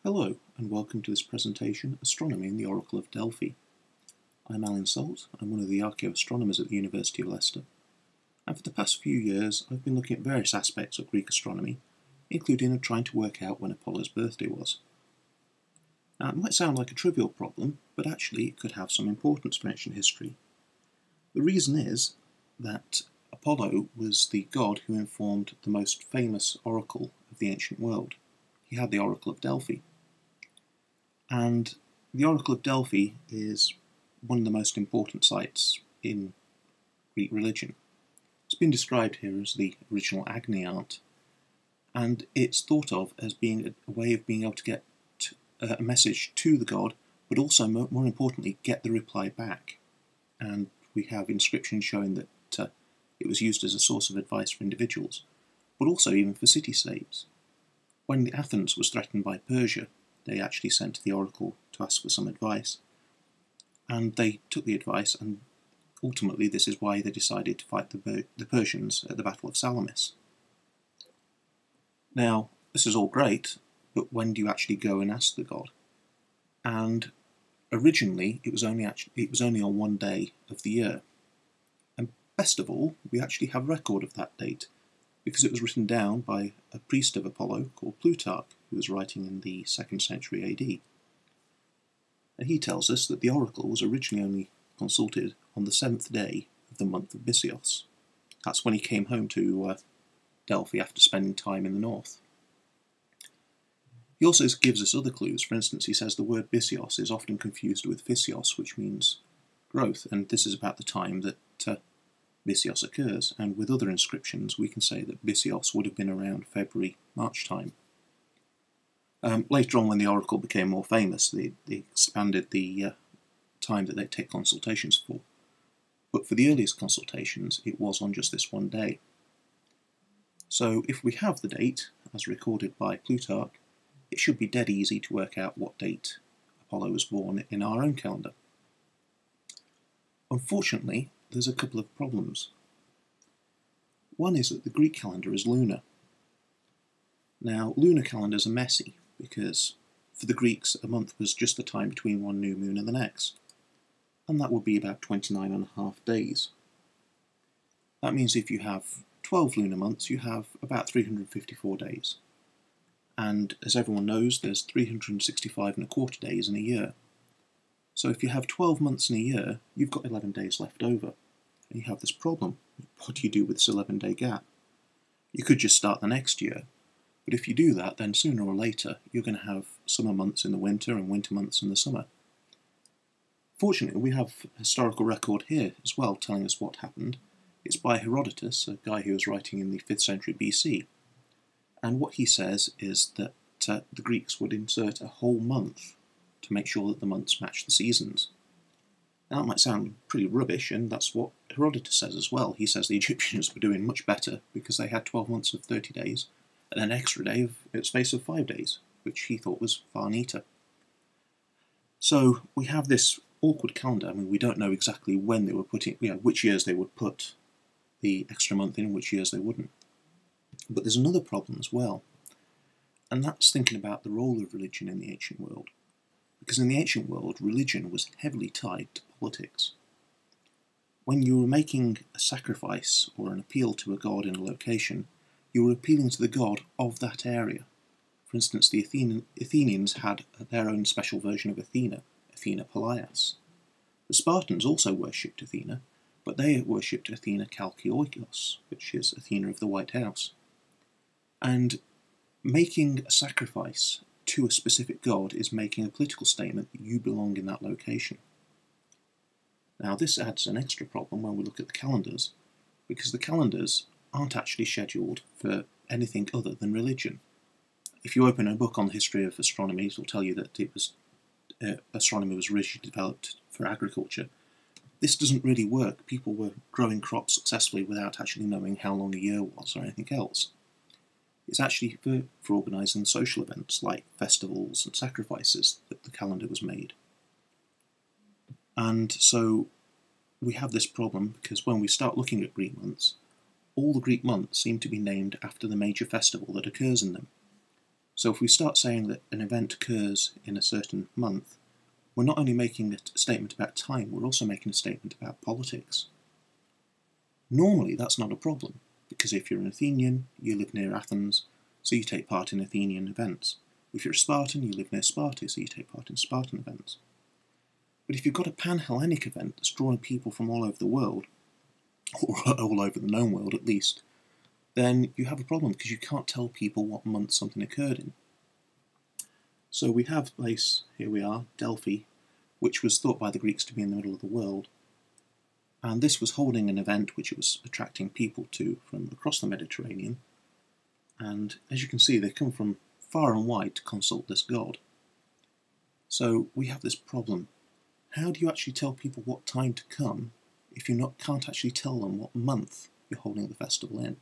Hello, and welcome to this presentation, Astronomy in the Oracle of Delphi. I'm Alan Salt, I'm one of the archaeoastronomers at the University of Leicester, and for the past few years I've been looking at various aspects of Greek astronomy, including trying to work out when Apollo's birthday was. Now, it might sound like a trivial problem, but actually it could have some importance for ancient history. The reason is that Apollo was the god who informed the most famous oracle of the ancient world. He had the Oracle of Delphi. And the Oracle of Delphi is one of the most important sites in Greek religion. It's been described here as the original Agni art, and it's thought of as being a way of being able to get a message to the god, but also, more importantly, get the reply back. And we have inscriptions showing that it was used as a source of advice for individuals, but also even for city-states. When Athens was threatened by Persia, they actually sent to the oracle to ask for some advice. And they took the advice, and ultimately this is why they decided to fight the Persians at the Battle of Salamis. Now, this is all great, but when do you actually go and ask the god? And originally it was only on one day of the year. And best of all, we actually have a record of that date, because it was written down by a priest of Apollo called Plutarch, who was writing in the 2nd century AD. And he tells us that the oracle was originally only consulted on the 7th day of the month of Bisios. That's when he came home to Delphi after spending time in the north. He also gives us other clues. For instance, he says the word Bisios is often confused with Physios, which means growth, and this is about the time that Bisios occurs, and with other inscriptions we can say that Bisios would have been around February-March time. Later on, when the oracle became more famous, they expanded the time that they take consultations for. But for the earliest consultations, it was on just this one day. So if we have the date, as recorded by Plutarch, it should be dead easy to work out what date Apollo was born in our own calendar. Unfortunately, there's a couple of problems. One is that the Greek calendar is lunar. Now, lunar calendars are messy, because for the Greeks a month was just the time between one new moon and the next, and that would be about 29.5 days. That means if you have 12 lunar months, you have about 354 days. And as everyone knows, there's 365.25 days in a year. So if you have 12 months in a year, you've got 11 days left over. And you have this problem. What do you do with this 11-day gap? You could just start the next year, but if you do that, then sooner or later you're going to have summer months in the winter and winter months in the summer. Fortunately, we have a historical record here as well telling us what happened. It's by Herodotus, a guy who was writing in the 5th century BC. And what he says is that the Greeks would insert a whole month to make sure that the months match the seasons. Now, that might sound pretty rubbish, and that's what Herodotus says as well. He says the Egyptians were doing much better because they had 12 months of 30 days, and an extra day of a space of 5 days, which he thought was far neater. So we have this awkward calendar. I mean, we don't know exactly when they were putting, which years they would put the extra month in and which years they wouldn't. But there's another problem as well, and that's thinking about the role of religion in the ancient world. Because in the ancient world, religion was heavily tied to politics. When you were making a sacrifice or an appeal to a god in a location, you were appealing to the god of that area. For instance, the Athenians had their own special version of Athena, Athena Palaias. The Spartans also worshipped Athena, but they worshipped Athena Chalkioikos, which is Athena of the White House. And making a sacrifice to a specific god is making a political statement that you belong in that location. Now, this adds an extra problem when we look at the calendars, because the calendars aren't actually scheduled for anything other than religion. If you open a book on the history of astronomy, it will tell you that astronomy was originally developed for agriculture. This doesn't really work. People were growing crops successfully without actually knowing how long a year was or anything else. It's actually for organising social events like festivals and sacrifices that the calendar was made. And so we have this problem because when we start looking at Greek months, all the Greek months seem to be named after the major festival that occurs in them. So if we start saying that an event occurs in a certain month, we're not only making a statement about time, we're also making a statement about politics. Normally that's not a problem, because if you're an Athenian, you live near Athens, so you take part in Athenian events. If you're a Spartan, you live near Sparta, so you take part in Spartan events. But if you've got a pan-Hellenic event that's drawing people from all over the world, or all over the known world at least, then you have a problem because you can't tell people what month something occurred in. So we have a place, here we are, Delphi, which was thought by the Greeks to be in the middle of the world, and this was holding an event which it was attracting people to from across the Mediterranean, and as you can see they come from far and wide to consult this god. So we have this problem. How do you actually tell people what time to come if you can't actually tell them what month you're holding the festival in?